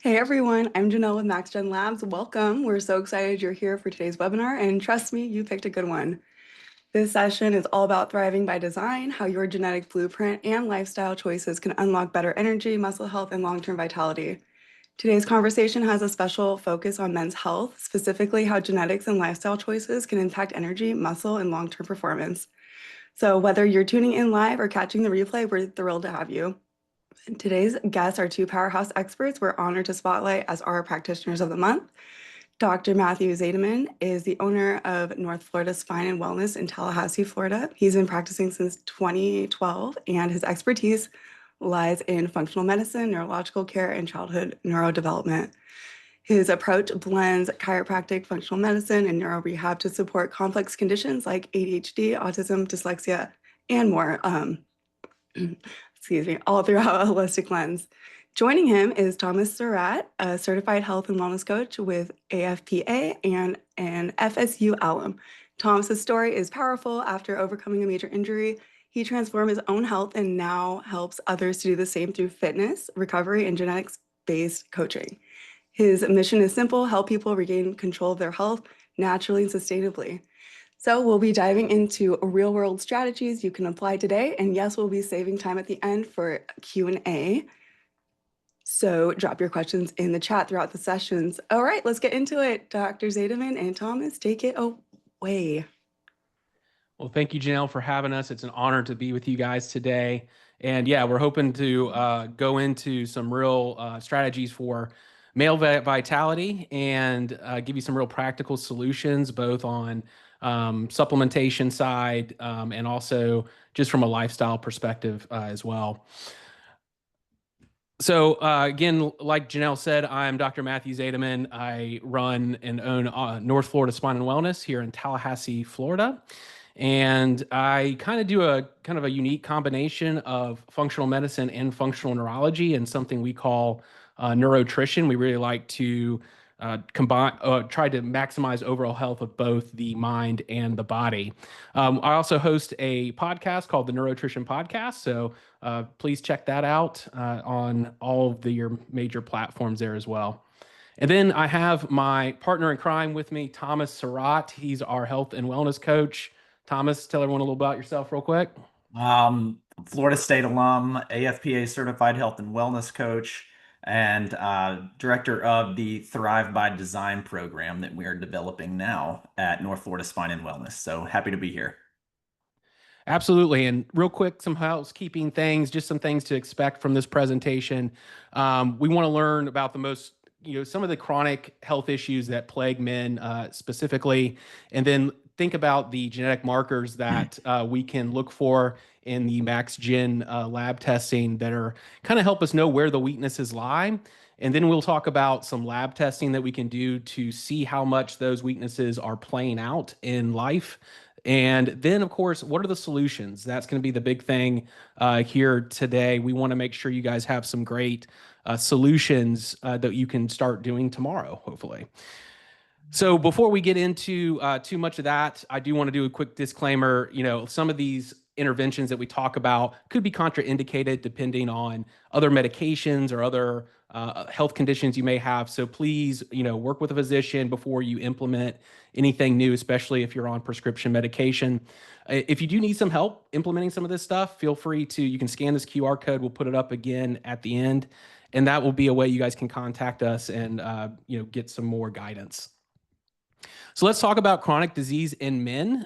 Hey everyone, I'm Janelle with MaxGen Labs. Welcome. We're so excited you're here for today's webinar, and trust me, you picked a good one. This session is all about thriving by design, how your genetic blueprint and lifestyle choices can unlock better energy, muscle health, and long-term vitality. Today's conversation has a special focus on men's health, specifically how genetics and lifestyle choices can impact energy, muscle, and long-term performance. So whether you're tuning in live or catching the replay, we're thrilled to have you. Today's guests are two powerhouse experts we're honored to spotlight as our practitioners of the month. Dr. Matthew Zaideman is the owner of North Florida Spine and Wellness in Tallahassee, Florida. He's been practicing since 2012, and his expertise lies in functional medicine, neurological care, and childhood neurodevelopment. His approach blends chiropractic, functional medicine, and neuro rehab to support complex conditions like ADHD, autism, dyslexia, and more. Excuse me, all throughout a holistic lens. Joining him is Thomas Sarratt, a certified health and wellness coach with AFPA and an FSU alum. Thomas's story is powerful. After overcoming a major injury, he transformed his own health and now helps others to do the same through fitness, recovery, and genetics-based coaching. His mission is simple: help people regain control of their health naturally and sustainably. So we'll be diving into real world strategies you can apply today. And yes, we'll be saving time at the end for Q&A. So drop your questions in the chat throughout the sessions. All right, let's get into it. Dr. Zaideman and Thomas, take it away. Well, thank you, Janelle, for having us. It's an honor to be with you guys today. And yeah, we're hoping to go into some real strategies for male vitality and give you some real practical solutions, both on supplementation side and also just from a lifestyle perspective as well. So again, like Janelle said, I'm Dr. Matthew Zaideman. I run and own North Florida Spine and Wellness here in Tallahassee, Florida. And I kind of do a unique combination of functional medicine and functional neurology and something we call neurotrition. We really like to combine, try to maximize overall health of both the mind and the body. I also host a podcast called the Neurotrition Podcast. So please check that out on all of your major platforms there as well. And then I have my partner in crime with me, Thomas Sarratt. He's our health and wellness coach. Thomas, tell everyone a little about yourself real quick. Florida State alum, AFPA certified health and wellness coach, and director of the Thrive by Design program that we are developing now at North Florida Spine and Wellness. So happy to be here. Absolutely. And real quick, some housekeeping things, just some things to expect from this presentation. We want to learn about the most, some of the chronic health issues that plague men specifically, and then think about the genetic markers that we can look for in the MaxGen lab testing that are kind of help us know where the weaknesses lie. And then we'll talk about some lab testing that we can do to see how much those weaknesses are playing out in life. And then, of course, what are the solutions? That's going to be the big thing here today. We want to make sure you guys have some great solutions that you can start doing tomorrow, hopefully. So before we get into too much of that, I do want to do a quick disclaimer. Some of these interventions that we talk about could be contraindicated depending on other medications or other health conditions you may have. So please, work with a physician before you implement anything new, especially if you're on prescription medication. If you do need some help implementing some of this stuff, feel free to, you can scan this QR code. We'll put it up again at the end, and that will be a way you guys can contact us and, get some more guidance. So let's talk about chronic disease in men.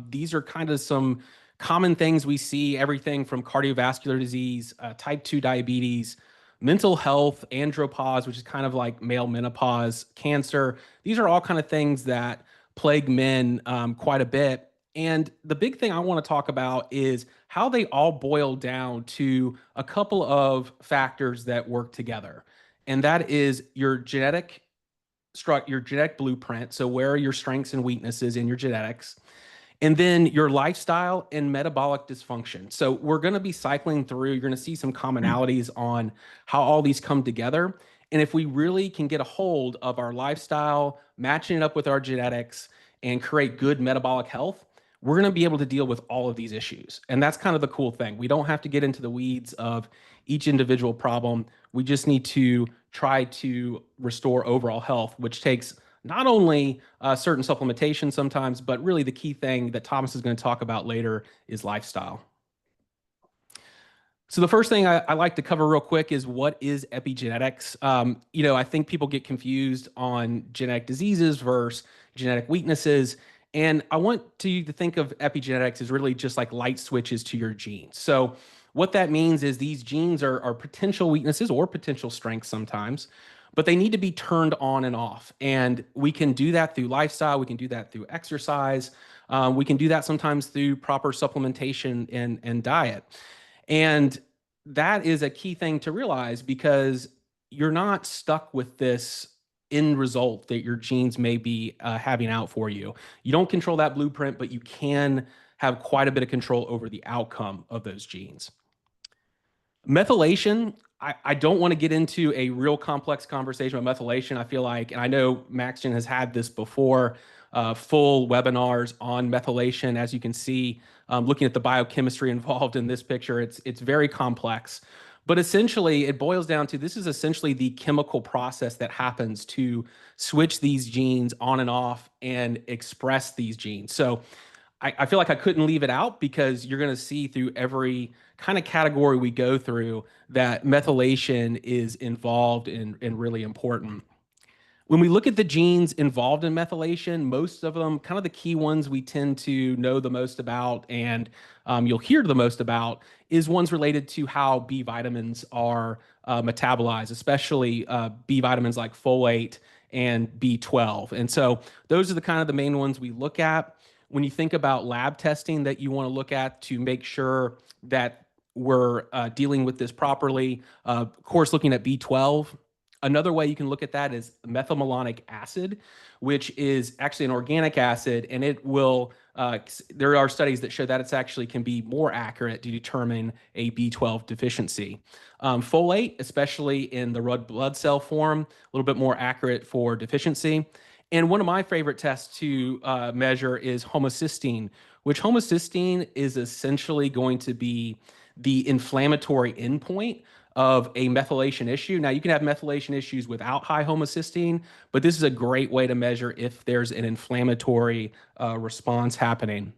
These are kind of some common things we see, everything from cardiovascular disease, type 2 diabetes, mental health, andropause, which is kind of like male menopause, cancer. These are all kind of things that plague men quite a bit. And the big thing I want to talk about is how they all boil down to a couple of factors that work together. And that is your genetic blueprint. So where are your strengths and weaknesses in your genetics? And then your lifestyle and metabolic dysfunction. So we're going to be cycling through, you're going to see some commonalities on how all these come together. And if we really can get a hold of our lifestyle, matching it up with our genetics, and create good metabolic health, we're going to be able to deal with all of these issues. And that's kind of the cool thing. We don't have to get into the weeds of each individual problem. We just need to try to restore overall health, which takes not only certain supplementation sometimes, but really the key thing that Thomas is going to talk about later is lifestyle. So the first thing I like to cover real quick is what is epigenetics. I think people get confused on genetic diseases versus genetic weaknesses. And I want you to think of epigenetics as really just like light switches to your genes. So what that means is these genes are potential weaknesses or potential strengths sometimes, but they need to be turned on and off. And we can do that through lifestyle. We can do that through exercise. We can do that sometimes through proper supplementation and diet. And that is a key thing to realize because you're not stuck with this end result that your genes may be having out for you. You don't control that blueprint, but you can have quite a bit of control over the outcome of those genes. Methylation, I don't want to get into a real complex conversation about methylation. I feel like, and I know MaxGen has had this before, full webinars on methylation. As you can see, looking at the biochemistry involved in this picture, it's very complex. But essentially, it boils down to this is essentially the chemical process that happens to switch these genes on and off and express these genes. So I feel like I couldn't leave it out because you're going to see through every kind of category we go through that methylation is involved and really important. When we look at the genes involved in methylation, most of them, kind of the key ones we tend to know the most about and you'll hear the most about is ones related to how B vitamins are metabolized, especially B vitamins like folate and B12. And so those are the kind of the main ones we look at. When you think about lab testing that you want to look at to make sure that we're dealing with this properly, of course, looking at B12. Another way you can look at that is methylmalonic acid, which is actually an organic acid, and it will, there are studies that show that it's actually can be more accurate to determine a B12 deficiency. Folate, especially in the red blood cell form, a little bit more accurate for deficiency. And one of my favorite tests to measure is homocysteine, which homocysteine is essentially going to be the inflammatory endpoint of a methylation issue. Now, you can have methylation issues without high homocysteine, but this is a great way to measure if there's an inflammatory response happening.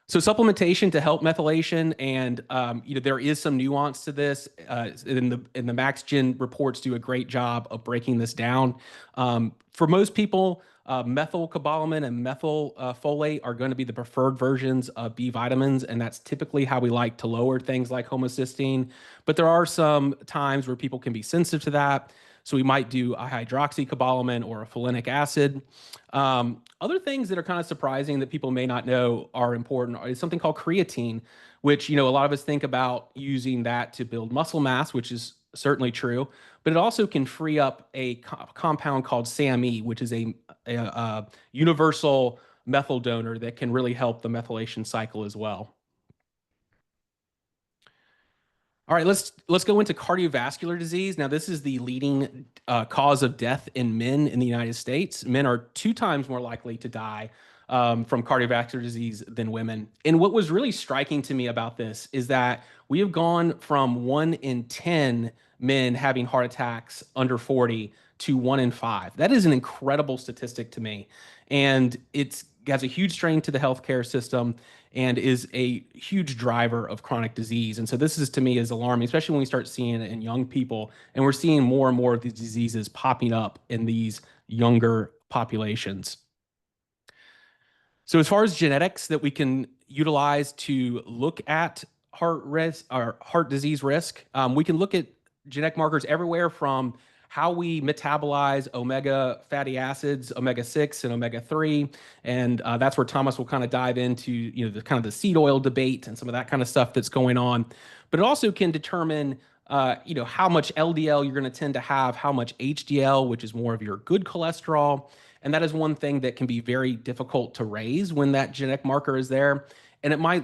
So supplementation to help methylation, and there is some nuance to this. And the MaxGen reports do a great job of breaking this down. For most people, methylcobalamin and methylfolate are going to be the preferred versions of B vitamins, and that's typically how we like to lower things like homocysteine. But there are some times where people can be sensitive to that. So we might do a hydroxycobalamin or a folinic acid. Other things that are kind of surprising that people may not know are important is something called creatine, which, a lot of us think about using that to build muscle mass, which is certainly true, but it also can free up a compound called SAMe, which is a universal methyl donor that can really help the methylation cycle as well. All right, let's go into cardiovascular disease. Now, this is the leading cause of death in men in the United States. Men are 2 times more likely to die from cardiovascular disease than women. And what was really striking to me about this is that we have gone from 1 in 10 men having heart attacks under 40 to 1 in 5. That is an incredible statistic to me. And it has a huge strain to the healthcare system and is a huge driver of chronic disease. And so this is, to me, is alarming, especially when we start seeing it in young people. And we're seeing more and more of these diseases popping up in these younger populations. So as far as genetics that we can utilize to look at heart risk or heart disease risk, we can look at genetic markers everywhere from how we metabolize omega fatty acids, omega-6 and omega-3. And that's where Thomas will kind of dive into, the kind of the seed oil debate and some of that kind of stuff that's going on. But it also can determine, how much LDL you're going to tend to have, how much HDL, which is more of your good cholesterol. And that is one thing that can be very difficult to raise when that genetic marker is there. And it might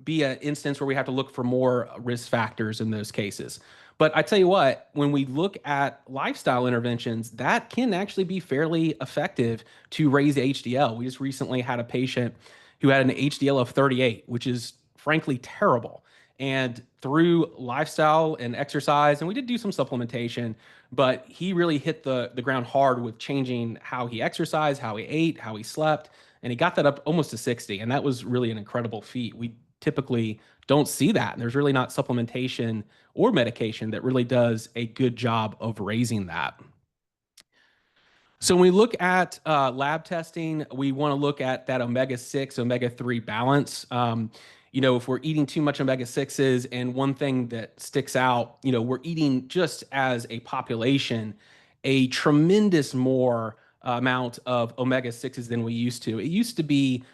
be an instance where we have to look for more risk factors in those cases. But I tell you what, when we look at lifestyle interventions, that can actually be fairly effective to raise HDL. We just recently had a patient who had an HDL of 38, which is frankly terrible. And through lifestyle and exercise, and we did do some supplementation, but he really hit the ground hard with changing how he exercised, how he ate, how he slept, and he got that up almost to 60. And that was really an incredible feat. We typically don't see that. And there's really not supplementation or medication that really does a good job of raising that. So when we look at lab testing, we want to look at that omega-6, omega-3 balance. If we're eating too much omega-6s, and one thing that sticks out, we're eating just as a population a tremendous more amount of omega-6s than we used to. It used to be,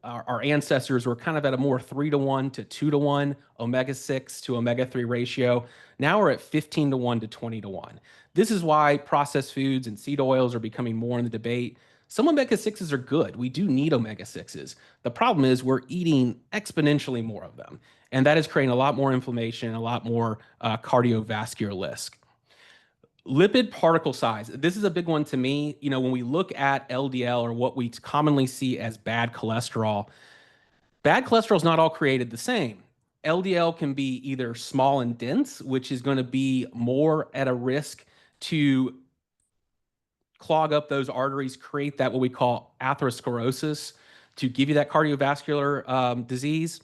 our ancestors were kind of at a more 3-to-1 to 2-to-1 omega-6 to omega-3 ratio. Now we're at 15-to-1 to 20-to-1. This is why processed foods and seed oils are becoming more in the debate. Some omega-6s are good. We do need omega-6s. The problem is we're eating exponentially more of them, and that is creating a lot more inflammation, a lot more cardiovascular risk. Lipid particle size. This is a big one to me. When we look at LDL, or what we commonly see as bad cholesterol is not all created the same. LDL can be either small and dense, which is going to be more at a risk to clog up those arteries, create that what we call atherosclerosis, to give you that cardiovascular disease.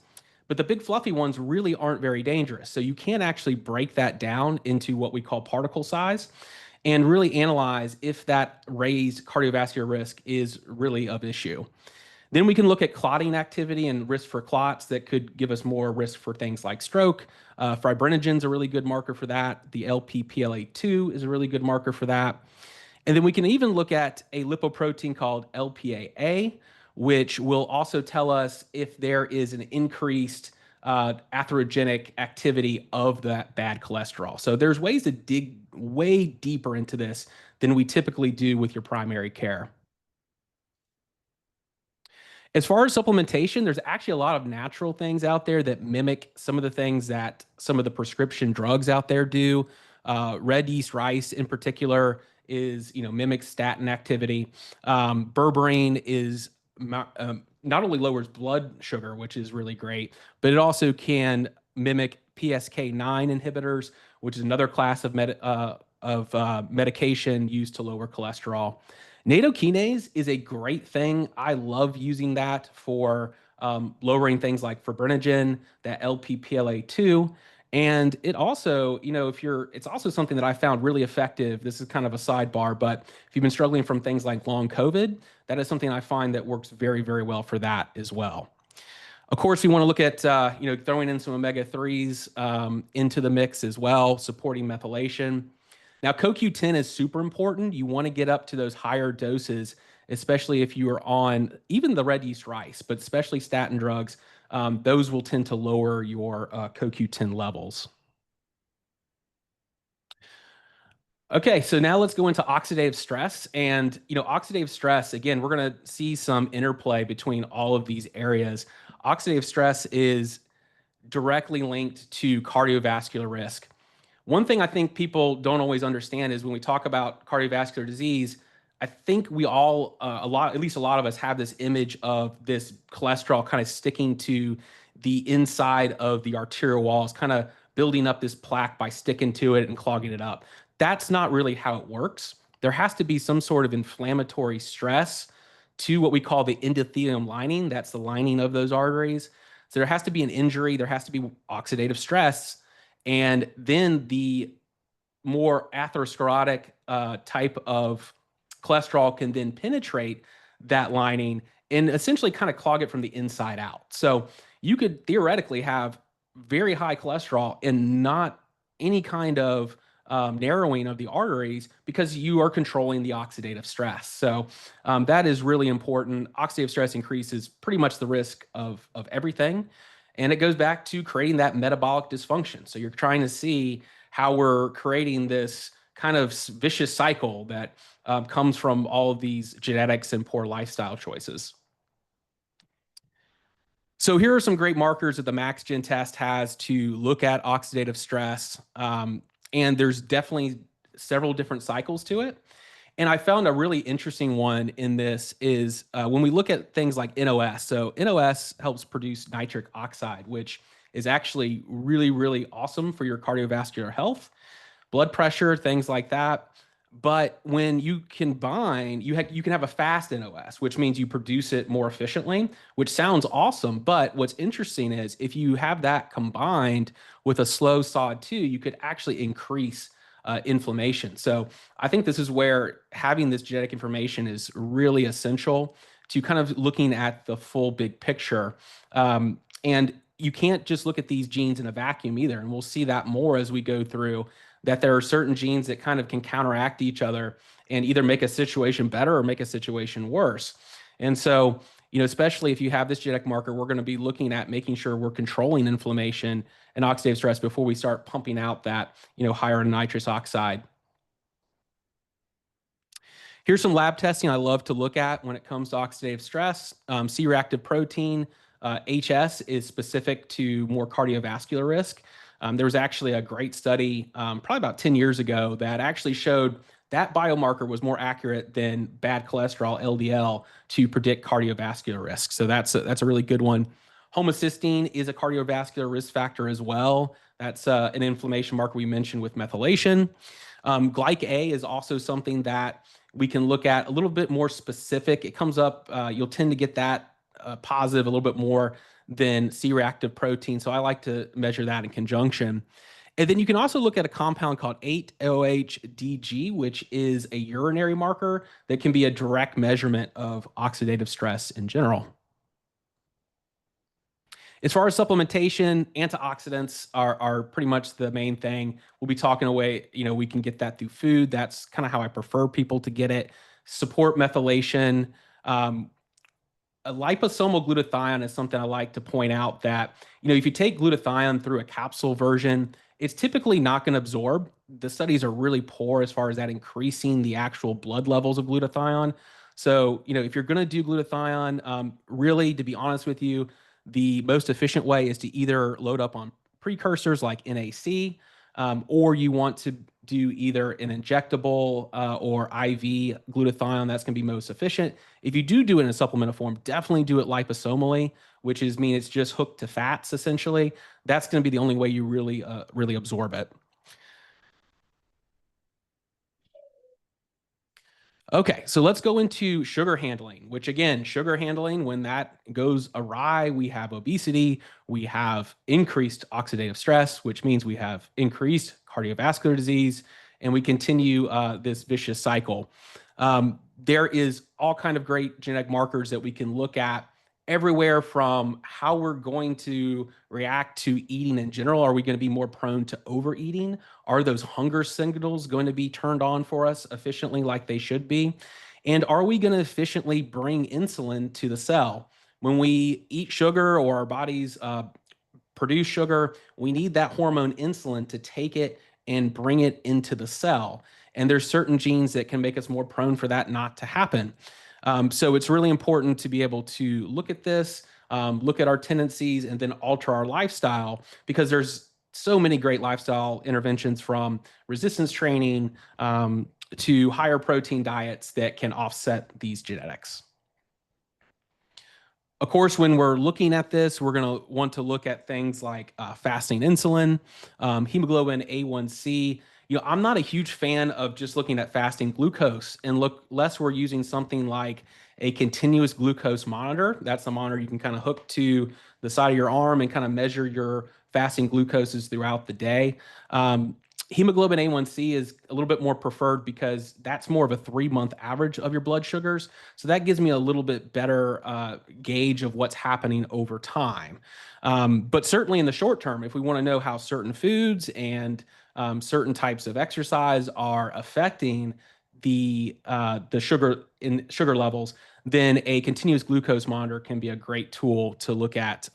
But the big fluffy ones really aren't very dangerous. So you can actually break that down into what we call particle size and really analyze if that raised cardiovascular risk is really of issue. Then we can look at clotting activity and risk for clots that could give us more risk for things like stroke. Fibrinogen is a really good marker for that. The Lp(PLA2) is a really good marker for that. And then we can even look at a lipoprotein called LPAA, which will also tell us if there is an increased atherogenic activity of that bad cholesterol. So there's ways to dig way deeper into this than we typically do with your primary care. As far as supplementation, there's actually a lot of natural things out there that mimic some of the things that some of the prescription drugs out there do. Red yeast rice in particular mimics statin activity. Berberine is not only lowers blood sugar, which is really great, but it also can mimic PCSK9 inhibitors, which is another class of medication used to lower cholesterol. Nattokinase is a great thing. I love using that for lowering things like fibrinogen, that Lp(PLA2). And it also, it's also something that I found really effective. This is kind of a sidebar, but if you've been struggling from things like long COVID, that is something I find that works very, very well for that as well. Of course, we want to look at, throwing in some omega-3s into the mix as well, supporting methylation. Now, CoQ10 is super important. You want to get up to those higher doses, especially if you are on even the red yeast rice, but especially statin drugs. Those will tend to lower your CoQ10 levels. Okay, so now let's go into oxidative stress. And, oxidative stress, again, we're going to see some interplay between all of these areas. Oxidative stress is directly linked to cardiovascular risk. One thing I think people don't always understand is when we talk about cardiovascular disease, I think we all, at least a lot of us, have this image of this cholesterol kind of sticking to the inside of the arterial walls, kind of building up this plaque by sticking to it and clogging it up. That's not really how it works. There has to be some sort of inflammatory stress to what we call the endothelium lining. That's the lining of those arteries. So there has to be an injury. There has to be oxidative stress. And then the more atherosclerotic type of cholesterol can then penetrate that lining and essentially kind of clog it from the inside out. So you could theoretically have very high cholesterol and not any kind of narrowing of the arteries because you are controlling the oxidative stress. So that is really important. Oxidative stress increases pretty much the risk of everything. And it goes back to creating that metabolic dysfunction. So you're trying to see how we're creating this kind of vicious cycle that comes from all of these genetics and poor lifestyle choices. So here are some great markers that the MaxGen test has to look at oxidative stress. And there's definitely several different cycles to it. And I found a really interesting one in this is when we look at things like NOS. So NOS helps produce nitric oxide, which is actually really, really awesome for your cardiovascular health, blood pressure, things like that. But when you combine, you can have a fast NOS, which means you produce it more efficiently, which sounds awesome. But what's interesting is if you have that combined with a slow SOD2, you could actually increase inflammation. So I think this is where having this genetic information is really essential to kind of looking at the full big picture. And you can't just look at these genes in a vacuum either. And we'll see that more as we go through, that there are certain genes that kind of can counteract each other and either make a situation better or make a situation worse. And so, especially if you have this genetic marker, we're going to be looking at making sure we're controlling inflammation and oxidative stress before we start pumping out that, higher nitrous oxide. Here's some lab testing I love to look at when it comes to oxidative stress. C-reactive protein, HS, is specific to more cardiovascular risk. There was actually a great study probably about 10 years ago that actually showed that biomarker was more accurate than bad cholesterol, LDL, to predict cardiovascular risk. So that's a really good one. Homocysteine is a cardiovascular risk factor as well. That's an inflammation marker we mentioned with methylation. Glyc-A is also something that we can look at a little bit more specific. It comes up, you'll tend to get that positive a little bit more than C-reactive protein. So I like to measure that in conjunction. And then you can also look at a compound called 8-OH-DG, which is a urinary marker that can be a direct measurement of oxidative stress in general. As far as supplementation, antioxidants are pretty much the main thing. We'll be talking away, we can get that through food. That's kind of how I prefer people to get it. Support methylation. A liposomal glutathione is something I like to point out that, if you take glutathione through a capsule version, it's typically not going to absorb. The studies are really poor as far as that increasing the actual blood levels of glutathione. So, if you're going to do glutathione, really, to be honest with you, the most efficient way is to either load up on precursors like NAC, or you want to do either an injectable or IV glutathione. That's going to be most efficient. If you do it in a supplemental form, definitely do it liposomally, which mean it's just hooked to fats essentially. That's going to be the only way you really absorb it. Okay, so let's go into sugar handling, which again, sugar handling, when that goes awry, we have obesity, we have increased oxidative stress, which means we have increased cardiovascular disease, and we continue this vicious cycle. There is all kind of great genetic markers that we can look at everywhere from how we're going to react to eating in general. Are we going to be more prone to overeating? Are those hunger signals going to be turned on for us efficiently like they should be? And are we going to efficiently bring insulin to the cell? When we eat sugar or our bodies produce sugar, we need that hormone insulin to take it and bring it into the cell. And there's certain genes that can make us more prone for that not to happen. So it's really important to be able to look at this, look at our tendencies, and then alter our lifestyle, because there's so many great lifestyle interventions, from resistance training to higher protein diets that can offset these genetics. Of course, when we're looking at this, we're going to want to look at things like fasting insulin, hemoglobin A1C. I'm not a huge fan of just looking at fasting glucose, and less we're using something like a continuous glucose monitor. That's a monitor you can kind of hook to the side of your arm and kind of measure your fasting glucoses throughout the day. Hemoglobin A1C is a little bit more preferred because that's more of a 3-month average of your blood sugars. So that gives me a little bit better gauge of what's happening over time. But certainly in the short term, if we want to know how certain foods and certain types of exercise are affecting the sugar levels, then a continuous glucose monitor can be a great tool to look at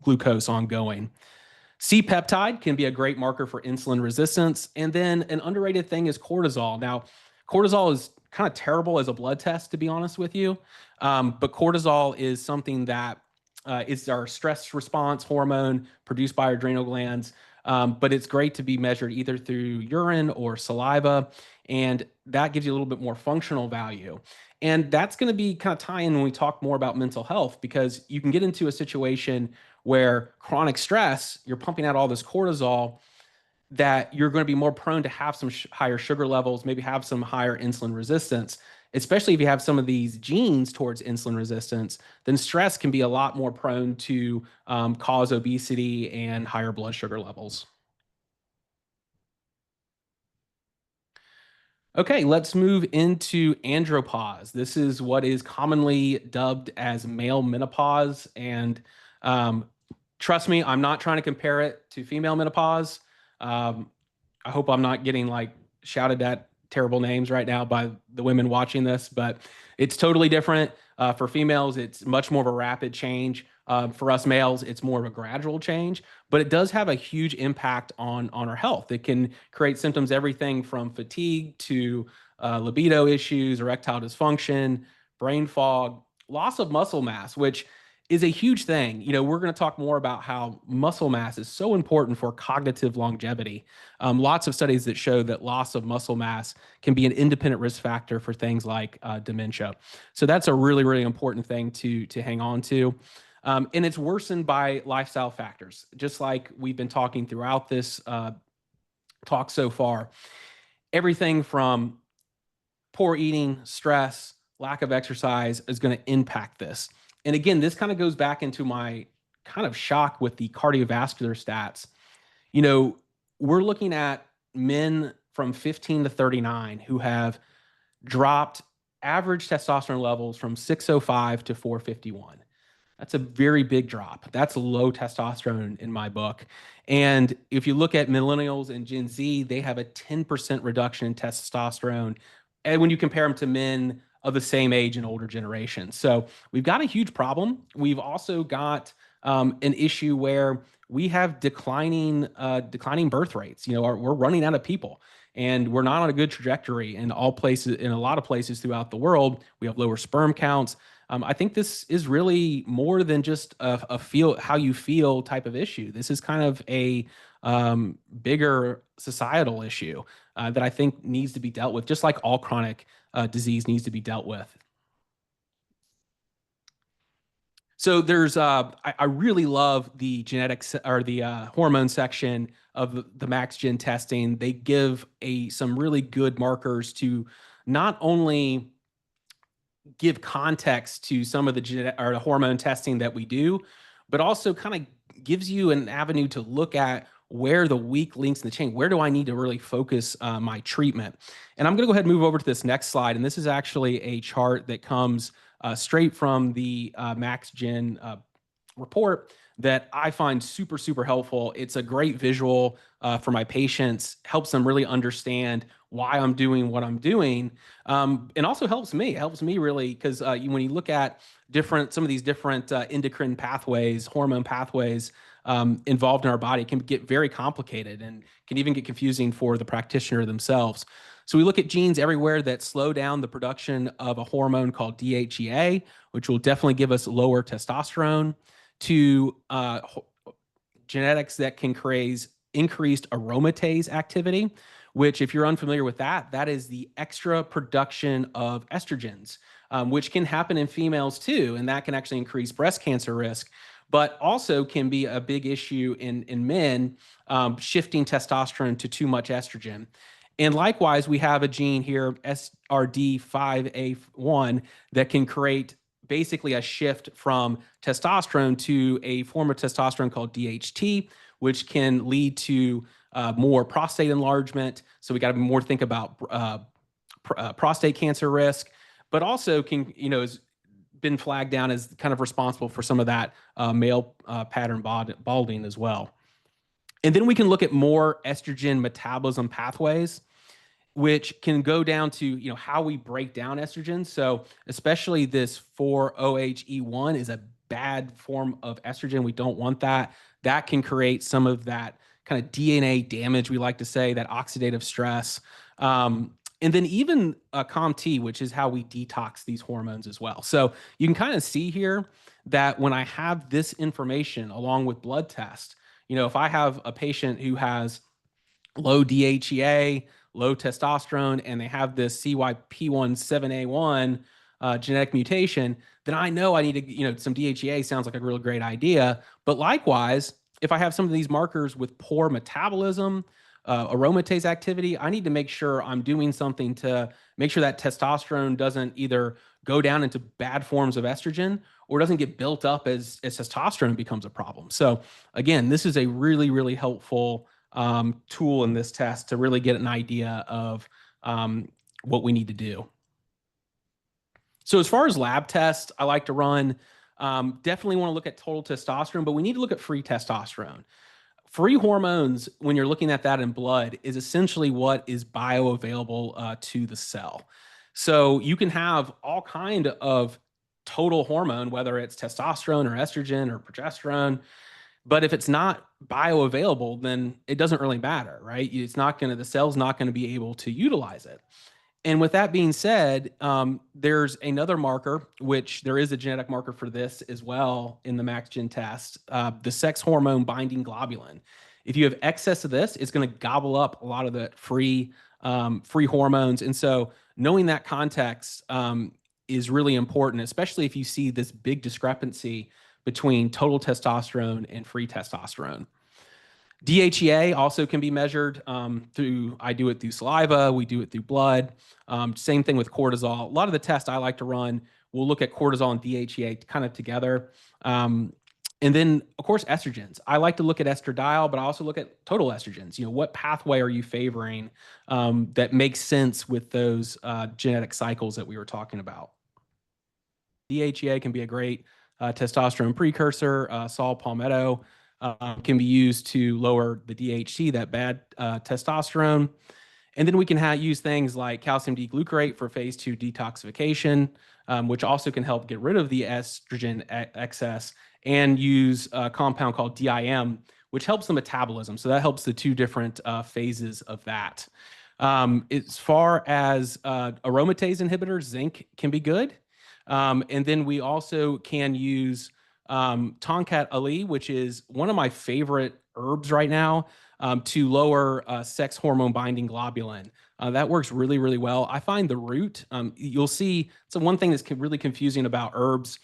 glucose ongoing. C-peptide can be a great marker for insulin resistance. And then an underrated thing is cortisol. Now, cortisol is kind of terrible as a blood test, to be honest with you. But cortisol is something that is our stress response hormone produced by our adrenal glands. But it's great to be measured either through urine or saliva. And that gives you a little bit more functional value. And that's going to be kind of tie in when we talk more about mental health, because you can get into a situation where chronic stress, you're pumping out all this cortisol, that you're going to be more prone to have some higher sugar levels, maybe have some higher insulin resistance, especially if you have some of these genes towards insulin resistance. Then stress can be a lot more prone to cause obesity and higher blood sugar levels. Okay, let's move into andropause. This is what is commonly dubbed as male menopause. And trust me, I'm not trying to compare it to female menopause. I hope I'm not getting like shouted at terrible names right now by the women watching this, but it's totally different. For females, it's much more of a rapid change. For us males, it's more of a gradual change, but it does have a huge impact on our health. It can create symptoms, everything from fatigue to libido issues, erectile dysfunction, brain fog, loss of muscle mass, which is a huge thing. We're going to talk more about how muscle mass is so important for cognitive longevity. Lots of studies that show that loss of muscle mass can be an independent risk factor for things like dementia. So that's a really, really important thing to hang on to. And it's worsened by lifestyle factors, just like we've been talking throughout this talk so far. Everything from poor eating, stress, lack of exercise is going to impact this. And again, this kind of goes back into my kind of shock with the cardiovascular stats. We're looking at men from 15 to 39 who have dropped average testosterone levels from 605 to 451. That's a very big drop. That's low testosterone in my book. And if you look at millennials and Gen Z, they have a 10% reduction in testosterone. And when you compare them to men of the same age and older generations. So we've got a huge problem. We've also got an issue where we have declining birth rates. We're running out of people, and we're not on a good trajectory in all places. In a lot of places throughout the world, we have lower sperm counts. I think this is really more than just a how you feel type of issue. This is kind of a bigger societal issue that I think needs to be dealt with, just like all chronic disease needs to be dealt with. So I really love the genetics or the hormone section of the MaxGen testing. They give some really good markers to not only give context to some of the hormone testing that we do, but also kind of gives you an avenue to look at where the weak links in the chain, where do I need to really focus my treatment? And I'm going to go ahead and move over to this next slide. And this is actually a chart that comes straight from the MaxGen report that I find super, super helpful. It's a great visual for my patients, helps them really understand why I'm doing what I'm doing, and also helps me. It helps me really because when you look at some of these different endocrine pathways, hormone pathways involved in our body, it can get very complicated and can even get confusing for the practitioner themselves. So we look at genes everywhere that slow down the production of a hormone called DHEA, which will definitely give us lower testosterone, to genetics that can create increased aromatase activity, which, if you're unfamiliar with that is the extra production of estrogens, which can happen in females too, and that can actually increase breast cancer risk, but also can be a big issue in men, shifting testosterone to too much estrogen. And likewise, we have a gene here, SRD5A1, that can create basically a shift from testosterone to a form of testosterone called DHT, which can lead to more prostate enlargement. So we got to more think about prostate cancer risk, but also has been flagged down as kind of responsible for some of that male pattern balding as well. And then we can look at more estrogen metabolism pathways, which can go down to how we break down estrogen. So especially this 4-OHE1 is a bad form of estrogen. We don't want that. That can create some of that kind of DNA damage, we like to say, that oxidative stress. And then even COMT, which is how we detox these hormones as well. So you can kind of see here that when I have this information along with blood tests, if I have a patient who has low DHEA, low testosterone, and they have this CYP17A1 genetic mutation, then I know I need to, some DHEA sounds like a real great idea. But likewise, if I have some of these markers with poor metabolism, aromatase activity, I need to make sure I'm doing something to make sure that testosterone doesn't either go down into bad forms of estrogen or doesn't get built up as testosterone becomes a problem. So again, this is a really, really helpful tool in this test to really get an idea of what we need to do. So as far as lab tests, I like to run, definitely want to look at total testosterone, but we need to look at free testosterone. Free hormones, when you're looking at that in blood, is essentially what is bioavailable to the cell. So you can have all kind of total hormone, whether it's testosterone or estrogen or progesterone, but if it's not bioavailable, then it doesn't really matter, right? The cell's not going to be able to utilize it. And with that being said, there's another marker, which there is a genetic marker for this as well in the MaxGen test, the sex hormone binding globulin. If you have excess of this, it's going to gobble up a lot of the free hormones. And so knowing that context is really important, especially if you see this big discrepancy between total testosterone and free testosterone. DHEA also can be measured I do it through saliva, we do it through blood. Same thing with cortisol. A lot of the tests I like to run will look at cortisol and DHEA kind of together. And then, of course, estrogens. I like to look at estradiol, but I also look at total estrogens. What pathway are you favoring that makes sense with those genetic cycles that we were talking about? DHEA can be a great testosterone precursor. Saw palmetto can be used to lower the DHT, that bad testosterone. And then we can use things like calcium D-glucarate for phase 2 detoxification, which also can help get rid of the estrogen excess, and use a compound called DIM, which helps the metabolism. So that helps the two different phases of that. As far as aromatase inhibitors, zinc can be good. And then we also can use Tonkat Ali, which is one of my favorite herbs right now, to lower sex hormone binding globulin. That works really, really well. I find the root, you'll see, so one thing that's really confusing about herbs,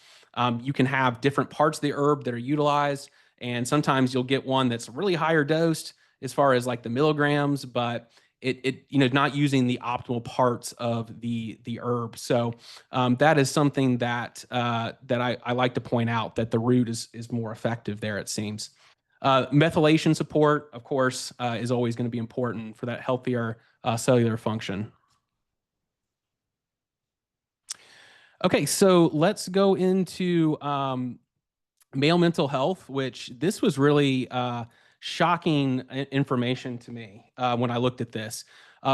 you can have different parts of the herb that are utilized, and sometimes you'll get one that's really higher dosed as far as like the milligrams, but it not using the optimal parts of the herb. So that is something that I like to point out, that the root is more effective there, it seems. Methylation support, of course, is always going to be important for that healthier cellular function. Okay, so let's go into male mental health, which this was really shocking information to me when I looked at this.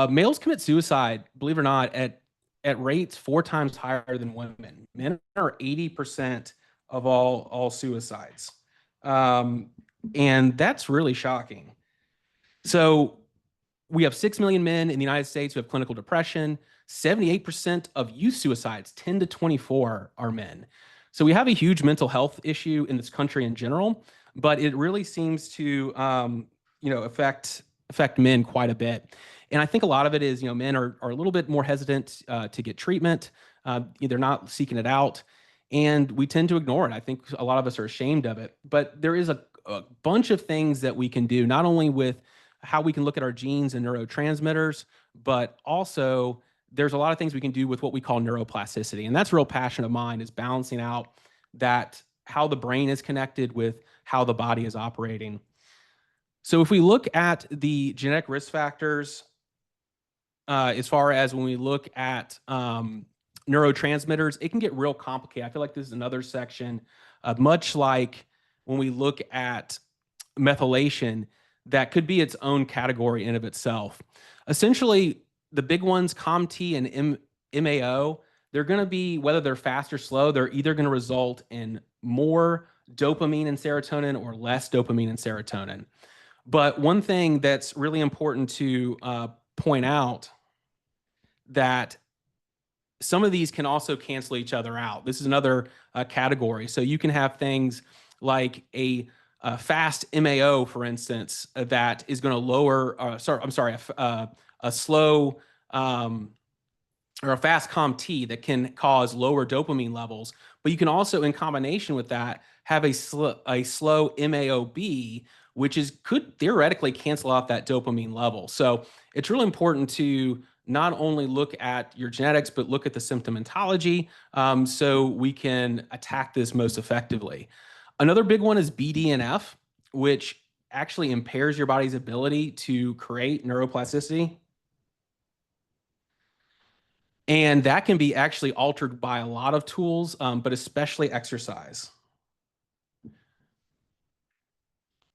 Males commit suicide, believe it or not, at rates 4 times higher than women. Men are 80% of all suicides. And that's really shocking. So we have 6 million men in the United States who have clinical depression. 78% of youth suicides, 10 to 24, are men. So we have a huge mental health issue in this country in general, but it really seems to affect men quite a bit. And I think a lot of it is, men are a little bit more hesitant to get treatment. They're not seeking it out, and we tend to ignore it. I think a lot of us are ashamed of it, but there is a bunch of things that we can do, not only with how we can look at our genes and neurotransmitters, but also there's a lot of things we can do with what we call neuroplasticity. And that's a real passion of mine, is balancing out that how the brain is connected with how the body is operating. So if we look at the genetic risk factors, as far as when we look at neurotransmitters, it can get real complicated. I feel like this is another section, much like when we look at methylation, that could be its own category in of itself. Essentially, the big ones, COMT and MAO, they're going to be, whether they're fast or slow, they're either going to result in more dopamine and serotonin or less dopamine and serotonin. But one thing that's really important to point out, that some of these can also cancel each other out. This is another category. So you can have things like a fast MAO, for instance, that is going to lower, a slow or a fast COMT that can cause lower dopamine levels. But you can also, in combination with that, have a slow MAOB, which could theoretically cancel out that dopamine level. So it's really important to not only look at your genetics, but look at the symptomatology, so we can attack this most effectively. Another big one is BDNF, which actually impairs your body's ability to create neuroplasticity. And that can be actually altered by a lot of tools, but especially exercise.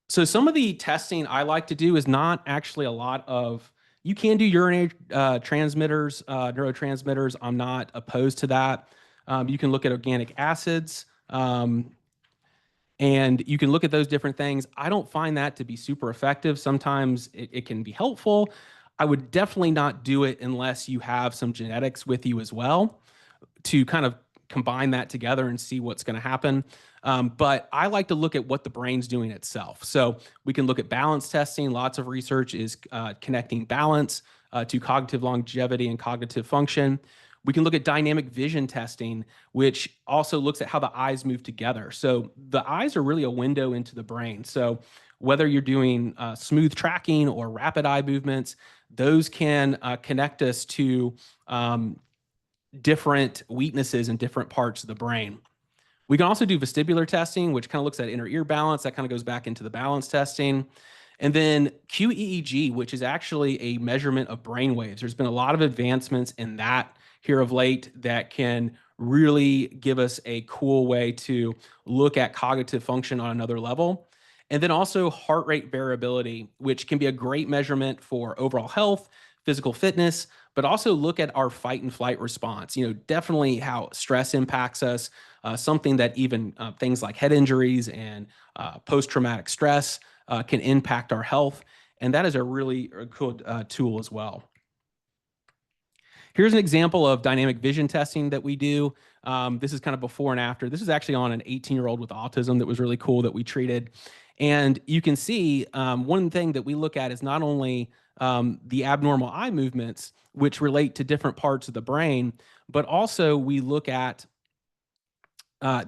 So some of the testing I like to do is not actually a lot of, you can do urinary transmitters, neurotransmitters. I'm not opposed to that. You can look at organic acids, and you can look at those different things. I don't find that to be super effective. Sometimes it can be helpful. I would definitely not do it unless you have some genetics with you as well, to kind of combine that together and see what's going to happen. But I like to look at what the brain's doing itself. So we can look at balance testing. Lots of research is connecting balance to cognitive longevity and cognitive function. We can look at dynamic vision testing, which also looks at how the eyes move together. So the eyes are really a window into the brain. So whether you're doing smooth tracking or rapid eye movements, those can connect us to different weaknesses in different parts of the brain. We can also do vestibular testing, which kind of looks at inner ear balance. That kind of goes back into the balance testing. And then QEEG, which is actually a measurement of brain waves. There's been a lot of advancements in that here of late that can really give us a cool way to look at cognitive function on another level. And then also heart rate variability, which can be a great measurement for overall health, physical fitness, but also look at our fight and flight response. Definitely how stress impacts us, something that even things like head injuries and post-traumatic stress can impact our health. And that is a really good tool as well. Here's an example of dynamic vision testing that we do. This is kind of before and after. This is actually on an 18-year-old with autism that was really cool that we treated. And you can see one thing that we look at is not only the abnormal eye movements, which relate to different parts of the brain, but also we look at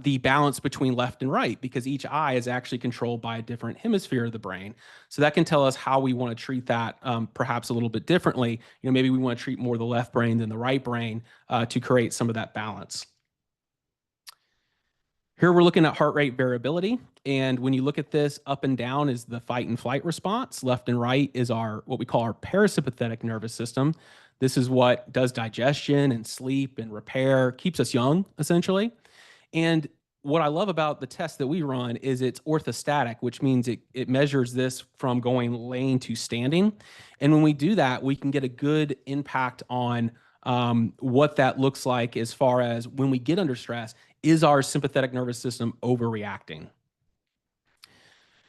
the balance between left and right, because each eye is actually controlled by a different hemisphere of the brain. So that can tell us how we want to treat that perhaps a little bit differently. Maybe we want to treat more the left brain than the right brain to create some of that balance. Here we're looking at heart rate variability. And when you look at this, up and down is the fight and flight response. Left and right is what we call our parasympathetic nervous system. This is what does digestion and sleep and repair, keeps us young, essentially. And what I love about the test that we run is it's orthostatic, which means it measures this from laying to standing. And when we do that, we can get a good impact on what that looks like as far as when we get under stress, is our sympathetic nervous system overreacting?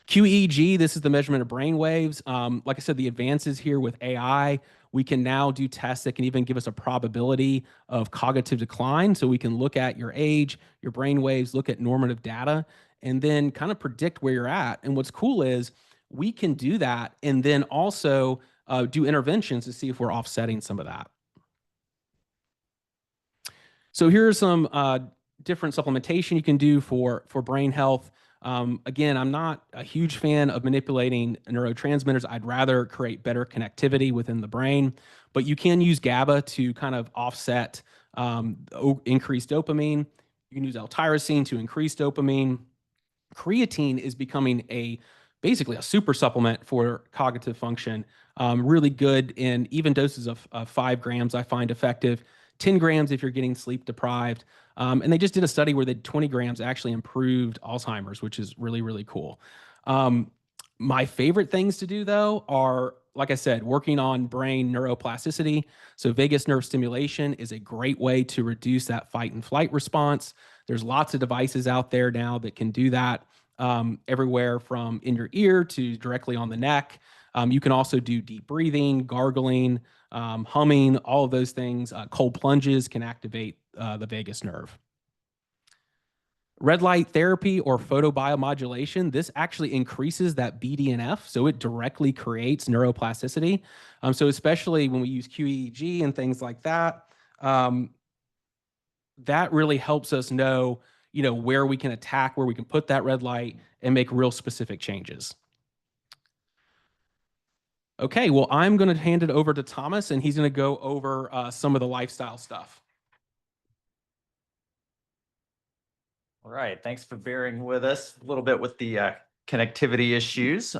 QEEG, this is the measurement of brain waves. Like I said, the advances here with AI, we can now do tests that can even give us a probability of cognitive decline. So we can look at your age, your brain waves, look at normative data, and then kind of predict where you're at. And what's cool is we can do that and then also do interventions to see if we're offsetting some of that. So here are some different supplementation you can do for brain health. Again, I'm not a huge fan of manipulating neurotransmitters. I'd rather create better connectivity within the brain, but you can use GABA to kind of offset increased dopamine. You can use L-tyrosine to increase dopamine. Creatine is becoming basically a super supplement for cognitive function. Really good in even doses of 5 grams, I find effective. 10 grams if you're getting sleep deprived. And they just did a study where the 20 grams actually improved Alzheimer's, which is really, really cool. My favorite things to do, though, are, like I said, working on brain neuroplasticity. So vagus nerve stimulation is a great way to reduce that fight and flight response. There's lots of devices out there now that can do that, everywhere from in your ear to directly on the neck. You can also do deep breathing, gargling, humming, all of those things. Cold plunges can activate the vagus nerve. Red light therapy or photobiomodulation, this actually increases that BDNF, so it directly creates neuroplasticity. So especially when we use QEEG and things like that, um, that really helps us know, where we can attack, where we can put that red light and make real specific changes. Okay, well, I'm going to hand it over to Thomas, and he's going to go over some of the lifestyle stuff. All right, thanks for bearing with us a little bit with the connectivity issues.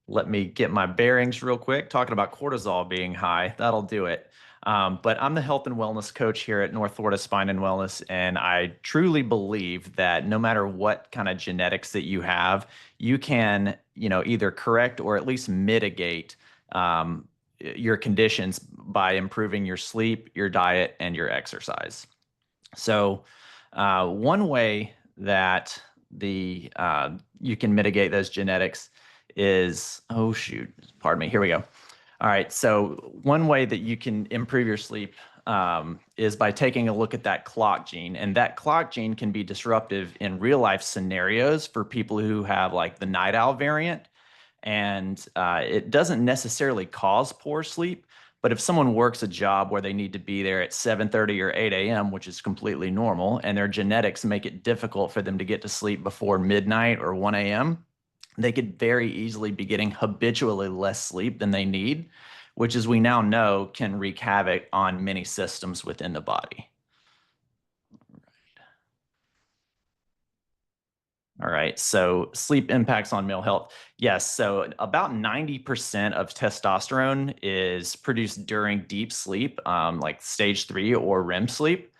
Let me get my bearings real quick. Talking about cortisol being high, that'll do it. But I'm the health and wellness coach here at North Florida Spine and Wellness, and I truly believe that no matter what kind of genetics that you have, you can, either correct or at least mitigate your conditions by improving your sleep, your diet, and your exercise. So, one way that you can mitigate those genetics is, oh shoot, pardon me, here we go. All right, so one way that you can improve your sleep is by taking a look at that clock gene, and that clock gene can be disruptive in real life scenarios for people who have like the night owl variant, and it doesn't necessarily cause poor sleep. But if someone works a job where they need to be there at 7:30 or 8 a.m., which is completely normal, and their genetics make it difficult for them to get to sleep before midnight or 1 a.m., they could very easily be getting habitually less sleep than they need, which, as we now know, can wreak havoc on many systems within the body. All right, so sleep impacts on male health. Yes, so about 90% of testosterone is produced during deep sleep, like stage 3 or REM sleep.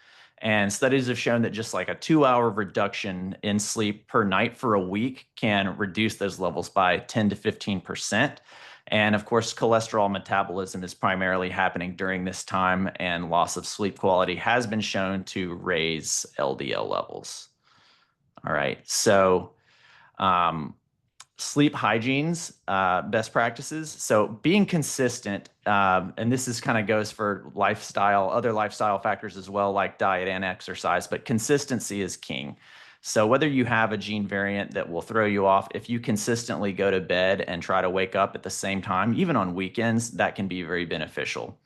And studies have shown that just like a 2-hour reduction in sleep per night for a week can reduce those levels by 10 to 15%. And of course, cholesterol metabolism is primarily happening during this time, and loss of sleep quality has been shown to raise LDL levels. All right, so sleep hygienes, best practices. So being consistent, and this is kind of goes for lifestyle, other lifestyle factors as well, like diet and exercise, but consistency is king. So whether you have a gene variant that will throw you off, if you consistently go to bed and try to wake up at the same time, even on weekends, that can be very beneficial.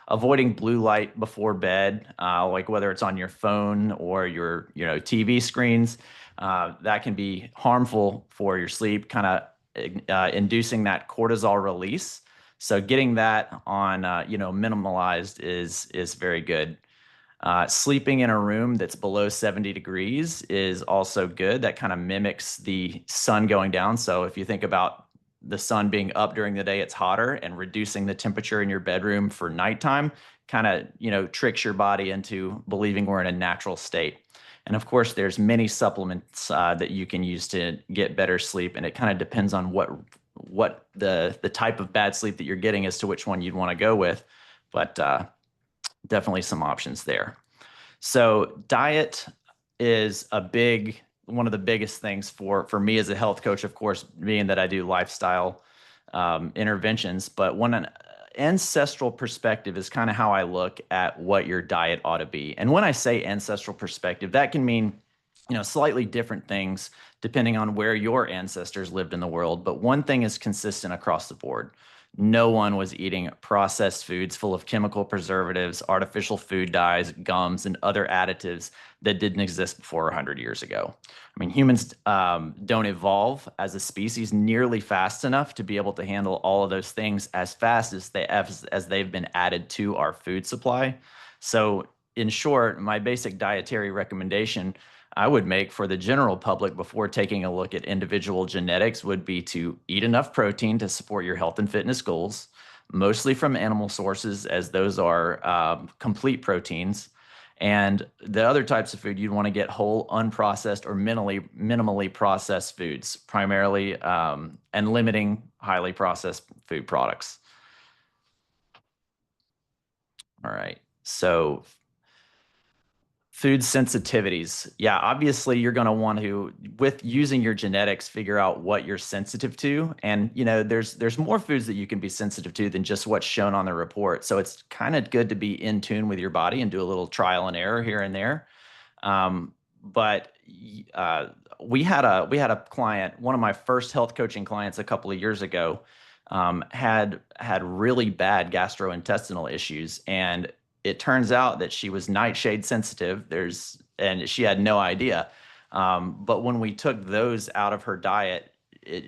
Avoiding blue light before bed, like whether it's on your phone or your TV screens, that can be harmful for your sleep, kind of inducing that cortisol release. So getting that on minimalized is very good. Sleeping in a room that's below 70 degrees is also good. That kind of mimics the sun going down. So if you think about the sun being up during the day, it's hotter, and reducing the temperature in your bedroom for nighttime kind of, tricks your body into believing we're in a natural state. And of course, there's many supplements that you can use to get better sleep, and it kind of depends on what the type of bad sleep that you're getting as to which one you'd want to go with. But definitely some options there. So diet is one of the biggest things for me as a health coach, of course, being that I do lifestyle interventions. But one ancestral perspective is kind of how I look at what your diet ought to be. And when I say ancestral perspective, that can mean, slightly different things depending on where your ancestors lived in the world. But one thing is consistent across the board. No one was eating processed foods full of chemical preservatives, artificial food dyes, gums, and other additives that didn't exist before 100 years ago. I mean, humans don't evolve as a species nearly fast enough to be able to handle all of those things as fast as they've been added to our food supply. So, in short, my basic dietary recommendation I would make for the general public before taking a look at individual genetics would be to eat enough protein to support your health and fitness goals, mostly from animal sources, as those are complete proteins. And the other types of food you'd want to get whole, unprocessed, or minimally processed foods, primarily, and limiting highly processed food products. All right, so food sensitivities. Yeah, obviously you're going to want to, with using your genetics, figure out what you're sensitive to. And, there's more foods that you can be sensitive to than just what's shown on the report. So it's kind of good to be in tune with your body and do a little trial and error here and there. But we had a client, one of my first health coaching clients a couple of years ago, had really bad gastrointestinal issues, and it turns out that she was nightshade sensitive. And she had no idea. But when we took those out of her diet,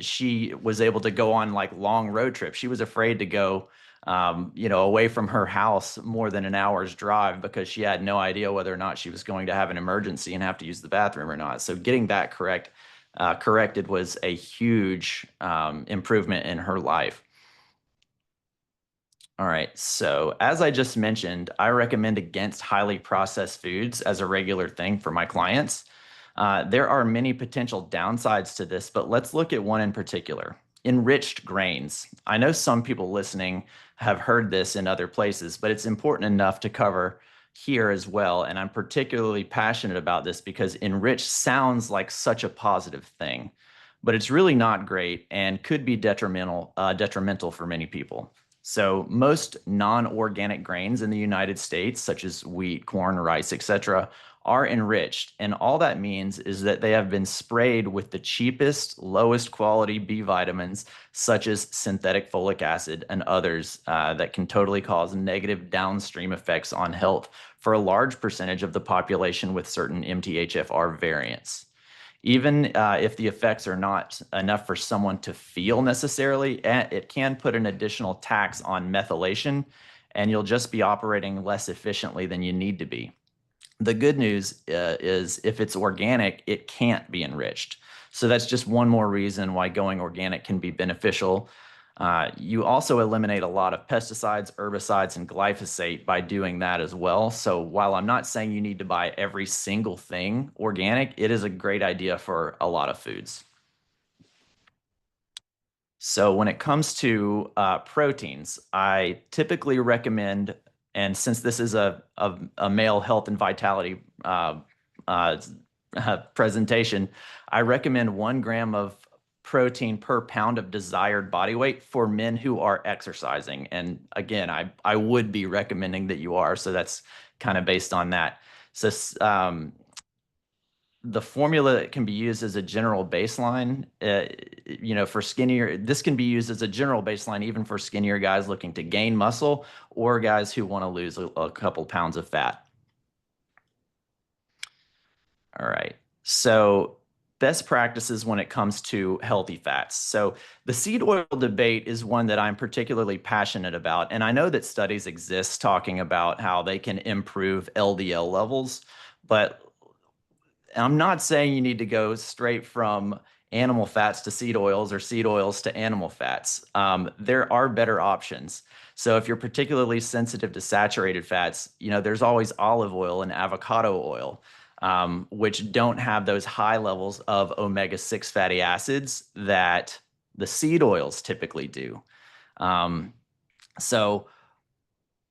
she was able to go on like long road trips. She was afraid to go, away from her house more than an hour's drive because she had no idea whether or not she was going to have an emergency and have to use the bathroom or not. So getting that corrected was a huge improvement in her life. All right, so as I just mentioned, I recommend against highly processed foods as a regular thing for my clients. There are many potential downsides to this, but let's look at one in particular. Enriched grains. I know some people listening have heard this in other places, but it's important enough to cover here as well. And I'm particularly passionate about this because enriched sounds like such a positive thing, but it's really not great and could be detrimental for many people. So most non-organic grains in the United States, such as wheat, corn, rice, etc., are enriched. And all that means is that they have been sprayed with the cheapest, lowest quality B vitamins, such as synthetic folic acid and others that can totally cause negative downstream effects on health for a large percentage of the population with certain MTHFR variants. Even if the effects are not enough for someone to feel necessarily, it can put an additional tax on methylation, and you'll just be operating less efficiently than you need to be. The good news is if it's organic, it can't be enriched. So that's just one more reason why going organic can be beneficial. You also eliminate a lot of pesticides, herbicides, and glyphosate by doing that as well. So while I'm not saying you need to buy every single thing organic, it is a great idea for a lot of foods. So when it comes to proteins, I typically recommend, and since this is a male health and vitality presentation, I recommend 1 gram of protein per pound of desired body weight for men who are exercising. And again, I would be recommending that you are, so that's kind of based on that. So the formula can be used as a general baseline, for skinnier. This can be used as a general baseline even for skinnier guys looking to gain muscle or guys who want to lose a couple pounds of fat. All right, so best practices when it comes to healthy fats. So the seed oil debate is one that I'm particularly passionate about. And I know that studies exist talking about how they can improve LDL levels, but I'm not saying you need to go straight from animal fats to seed oils or seed oils to animal fats. There are better options. So if you're particularly sensitive to saturated fats, there's always olive oil and avocado oil, which don't have those high levels of omega-6 fatty acids that the seed oils typically do. So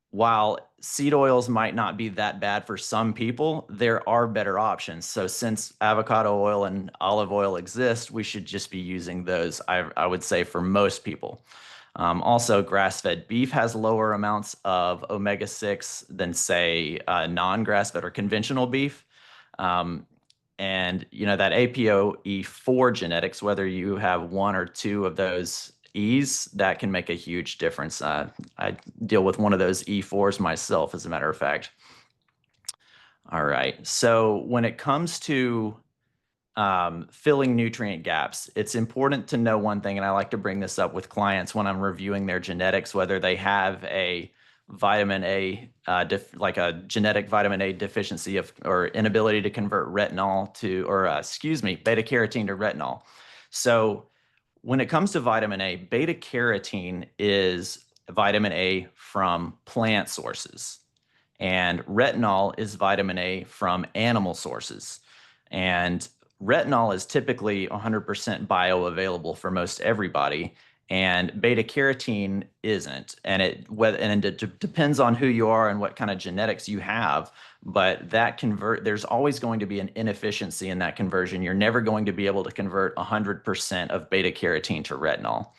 while seed oils might not be that bad for some people, there are better options. So since avocado oil and olive oil exist, we should just be using those, I would say, for most people. Also, grass-fed beef has lower amounts of omega-6 than, say, non-grass-fed or conventional beef. And that APOE4 genetics, whether you have one or two of those E's, that can make a huge difference. I deal with one of those E4s myself, as a matter of fact. All right, so when it comes to filling nutrient gaps, it's important to know one thing, and I like to bring this up with clients when I'm reviewing their genetics, whether they have a vitamin A, like a genetic vitamin A deficiency or inability to convert retinol to, beta carotene to retinol. So when it comes to vitamin A, beta carotene is vitamin A from plant sources, and retinol is vitamin A from animal sources. And retinol is typically 100% bioavailable for most everybody, and beta carotene isn't. And it depends on who you are and what kind of genetics you have, but there's always going to be an inefficiency in that conversion. You're never going to be able to convert 100% of beta carotene to retinol.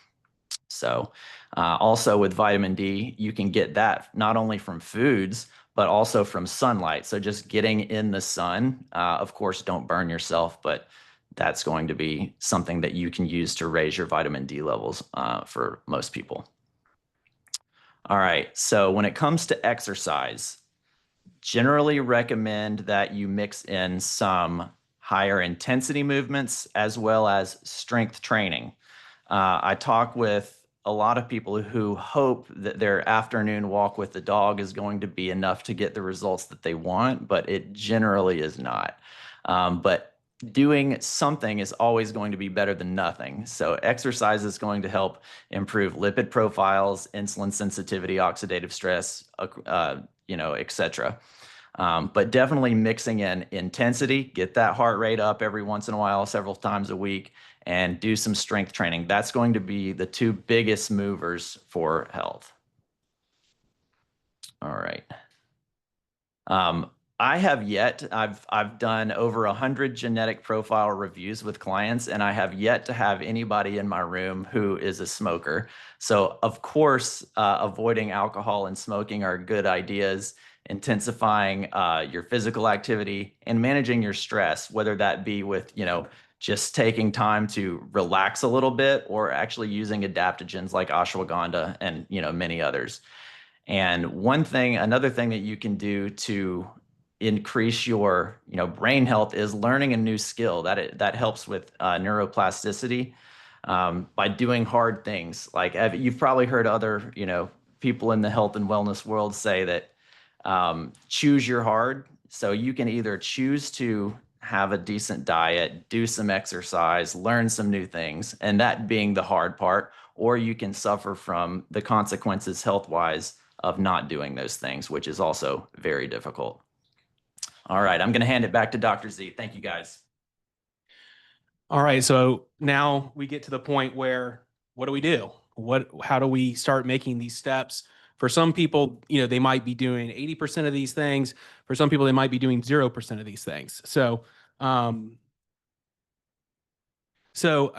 So also with vitamin D, you can get that not only from foods, but also from sunlight. So just getting in the sun, of course, don't burn yourself, but that's going to be something that you can use to raise your vitamin D levels for most people. All right, so when it comes to exercise, generally recommend that you mix in some higher intensity movements as well as strength training. I talk with a lot of people who hope that their afternoon walk with the dog is going to be enough to get the results that they want, but it generally is not. But doing something is always going to be better than nothing. So exercise is going to help improve lipid profiles, insulin sensitivity, oxidative stress, etc. But definitely mixing in intensity, get that heart rate up every once in a while, several times a week, and do some strength training. That's going to be the two biggest movers for health. All right. I've done over 100 genetic profile reviews with clients, and I have yet to have anybody in my room who is a smoker. So of course, avoiding alcohol and smoking are good ideas. Intensifying your physical activity and managing your stress, whether that be with, just taking time to relax a little bit or actually using adaptogens like ashwagandha and, many others. And another thing that you can do to increase your, brain health is learning a new skill that helps with neuroplasticity by doing hard things. Like you've probably heard other, people in the health and wellness world say that choose your hard. So you can either choose to have a decent diet, do some exercise, learn some new things, and that being the hard part, or you can suffer from the consequences health-wise of not doing those things, which is also very difficult. All right, I'm going to hand it back to Dr. Z. Thank you, guys. All right, so now we get to the point where what do we do? How do we start making these steps? For some people, they might be doing 80% of these things. For some people, they might be doing 0% of these things. So, I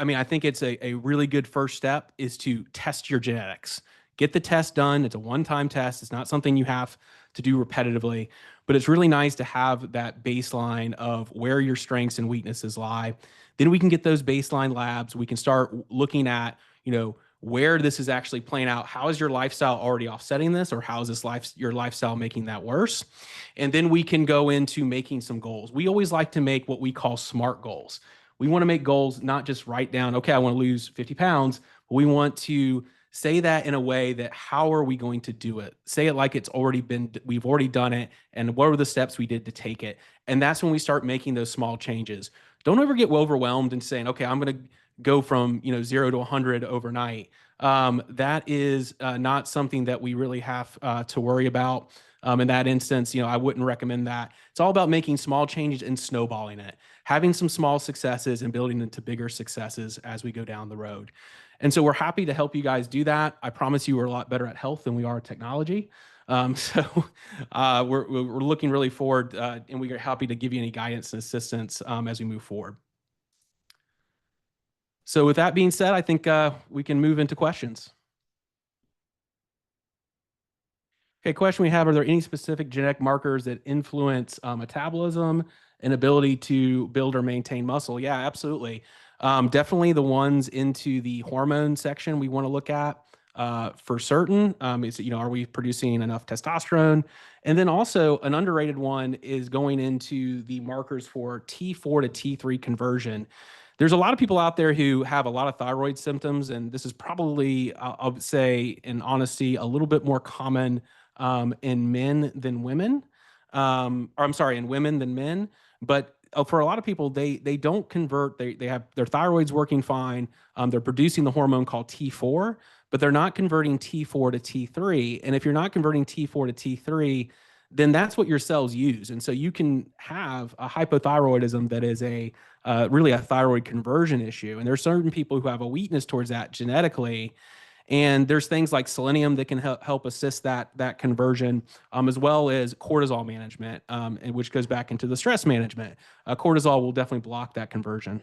mean, I think it's a really good first step is to test your genetics. Get the test done. It's a one-time test. It's not something you have to do repetitively, but it's really nice to have that baseline of where your strengths and weaknesses lie. Then we can get those baseline labs. We can start looking at, where this is actually playing out. How is your lifestyle already offsetting this, or how is your lifestyle making that worse? And then we can go into making some goals. We always like to make what we call SMART goals. We want to make goals, not just write down, okay, I want to lose 50 pounds, but we want to say that in a way that how are we going to do it? Say it like we've already done it, and what are the steps we did to take it? And that's when we start making those small changes. Don't ever get overwhelmed and saying, okay, I'm going to go from 0 to 100 overnight. That is not something that we really have to worry about. In that instance, I wouldn't recommend that. It's all about making small changes and snowballing it, having some small successes and building into bigger successes as we go down the road. And so we're happy to help you guys do that. I promise you we're a lot better at health than we are at technology. So we're looking really forward and we're happy to give you any guidance and assistance as we move forward. So with that being said, I think we can move into questions. Okay, question we have, are there any specific genetic markers that influence metabolism and ability to build or maintain muscle? Yeah, absolutely. Definitely the ones into the hormone section we want to look at for certain. Is, are we producing enough testosterone? And then also an underrated one is going into the markers for T4 to T3 conversion. There's a lot of people out there who have a lot of thyroid symptoms, and this is probably, I would say, in honesty, a little bit more common in men than women. Or I'm sorry, in women than men. But for a lot of people, they don't convert. They have their thyroid's working fine. They're producing the hormone called T4, but they're not converting T4 to T3. And if you're not converting T4 to T3, then that's what your cells use. And so you can have a hypothyroidism that is really a thyroid conversion issue. And there's certain people who have a weakness towards that genetically. And there's things like selenium that can help assist that conversion, as well as cortisol management, and which goes back into the stress management. Cortisol will definitely block that conversion.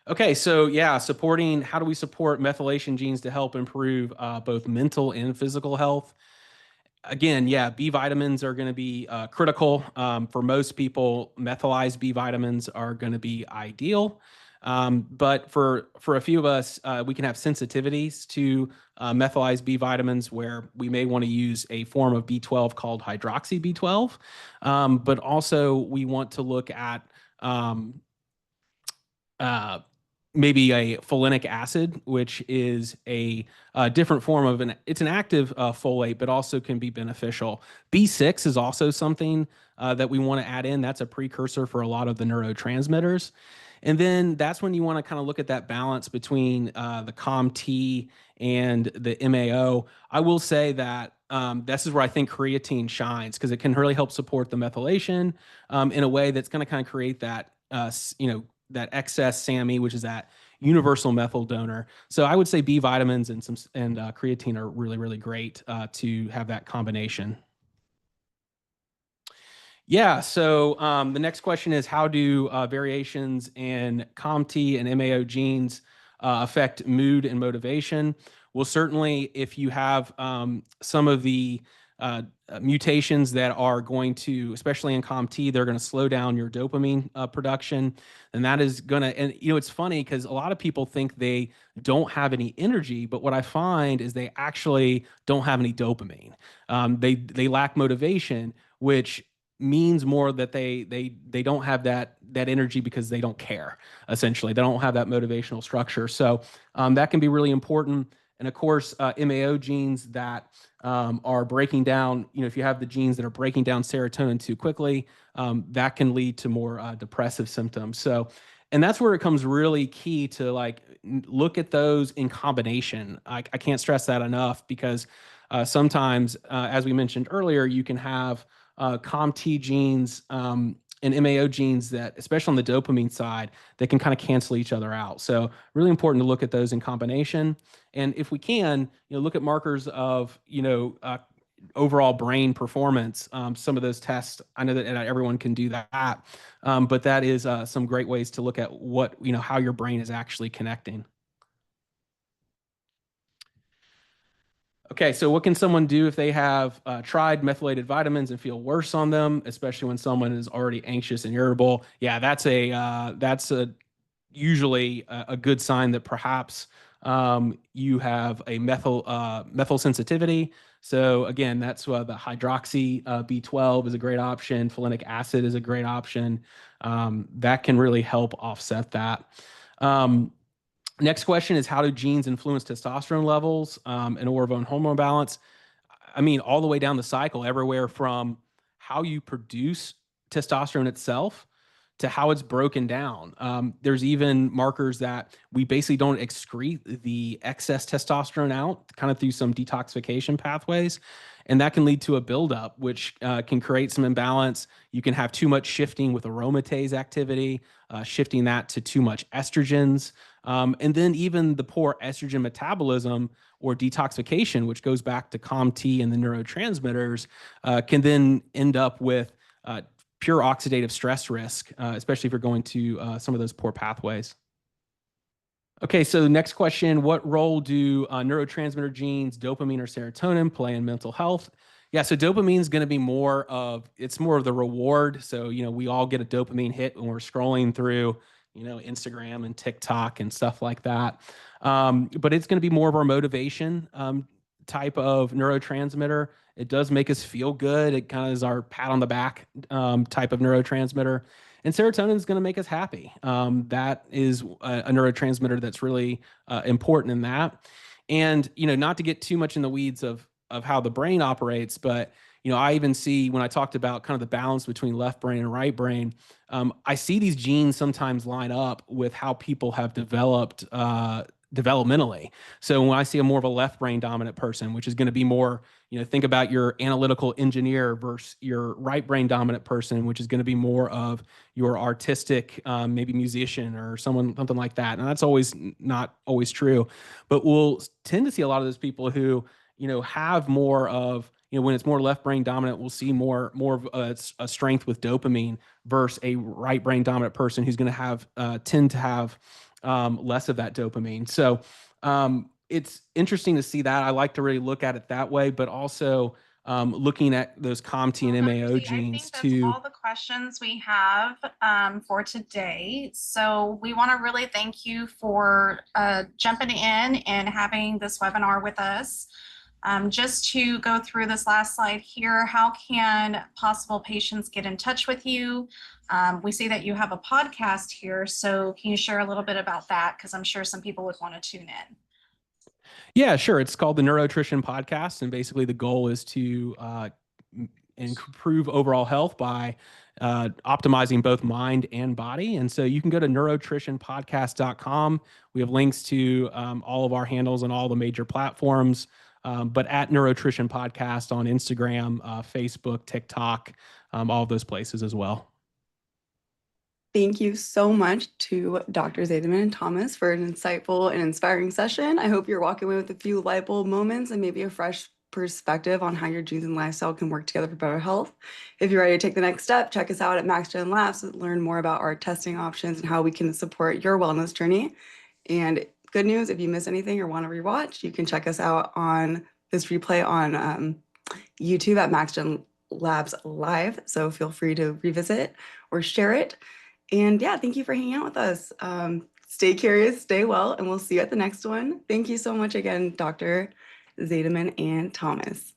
Okay, so yeah, how do we support methylation genes to help improve both mental and physical health? Again, yeah, B vitamins are going to be critical. For most people, methylized B vitamins are going to be ideal. But for a few of us, we can have sensitivities to methylized B vitamins where we may want to use a form of B12 called hydroxy B12. But also we want to look at maybe a folinic acid, which is a different form of it's an active folate, but also can be beneficial. B6 is also something that we want to add in. That's a precursor for a lot of the neurotransmitters. And then that's when you want to kind of look at that balance between the COMT and the MAO. I will say that this is where I think creatine shines because it can really help support the methylation in a way that's going to kind of create that, that excess SAMe, which is that universal methyl donor. So I would say B vitamins and creatine are really, really great to have that combination. Yeah, so the next question is how do variations in COMT and MAO genes affect mood and motivation? Well, certainly if you have some of the mutations that are going to, especially in COMT, they're going to slow down your dopamine production. And that is going to, and it's funny because a lot of people think they don't have any energy, but what I find is they actually don't have any dopamine. They lack motivation, which means more that they don't have that energy because they don't care. Essentially, they don't have that motivational structure. So that can be really important. And of course, MAO genes that are breaking down, if you have the genes that are breaking down serotonin too quickly, that can lead to more depressive symptoms. So, and that's where it comes really key to look at those in combination. I can't stress that enough because sometimes, as we mentioned earlier, you can have COMT genes and MAO genes that, especially on the dopamine side, they can kind of cancel each other out. So really important to look at those in combination. And if we can, look at markers of, overall brain performance. Some of those tests, I know that everyone can do that, but that is some great ways to look at what, how your brain is actually connecting. Okay, so what can someone do if they have tried methylated vitamins and feel worse on them, especially when someone is already anxious and irritable? Yeah, that's usually a good sign that perhaps you have a methyl sensitivity. So again, that's the hydroxy B12 is a great option. Folinic acid is a great option. That can really help offset that. Next question is how do genes influence testosterone levels and hormone balance? I mean, all the way down the cycle, everywhere from how you produce testosterone itself to how it's broken down. There's even markers that we basically don't excrete the excess testosterone out, kind of through some detoxification pathways. And that can lead to a buildup, which can create some imbalance. You can have too much shifting with aromatase activity, shifting that to too much estrogens. And then even the poor estrogen metabolism or detoxification, which goes back to COMT and the neurotransmitters, can then end up with pure oxidative stress risk, especially if you're going to some of those poor pathways. Okay, so next question, what role do neurotransmitter genes, dopamine or serotonin, play in mental health? Yeah, so dopamine is going to be more of the reward. So, we all get a dopamine hit when we're scrolling through, Instagram and TikTok and stuff like that. But it's going to be more of our motivation type of neurotransmitter. It does make us feel good. It kind of is our pat on the back type of neurotransmitter. And serotonin is going to make us happy. That is a neurotransmitter that's really important in that. And, not to get too much in the weeds of how the brain operates, but, I even see when I talked about kind of the balance between left brain and right brain, I see these genes sometimes line up with how people have developed developmentally. So when I see a more of a left brain dominant person, which is going to be more, think about your analytical engineer versus your right brain dominant person, which is going to be more of your artistic, maybe musician or something like that. And that's not always true, but we'll tend to see a lot of those people who, have more of, when it's more left brain dominant, we'll see more of a strength with dopamine versus a right brain dominant person who's going to tend to have less of that dopamine. So it's interesting to see that. I like to really look at it that way, but also looking at those COMT and MAO I genes think that's to. all the questions we have for today. So we want to really thank you for jumping in and having this webinar with us. Just to go through this last slide here, how can possible patients get in touch with you? We see that you have a podcast here, so can you share a little bit about that? Because I'm sure some people would want to tune in. Yeah, sure. It's called the Neurotrition Podcast, and basically the goal is to improve overall health by optimizing both mind and body. And so you can go to neurotritionpodcast.com. We have links to all of our handles on all the major platforms, but at Neurotrition Podcast on Instagram, Facebook, TikTok, all of those places as well. Thank you so much to Dr. Zaideman and Thomas for an insightful and inspiring session. I hope you're walking away with a few light bulb moments and maybe a fresh perspective on how your genes and lifestyle can work together for better health. If you're ready to take the next step, check us out at MaxGen Labs to learn more about our testing options and how we can support your wellness journey. And good news, if you miss anything or want to rewatch, you can check us out on this replay on YouTube at MaxGen Labs Live. So feel free to revisit or share it. And yeah, thank you for hanging out with us. Stay curious, stay well, and we'll see you at the next one. Thank you so much again, Dr. Zaideman and Thomas.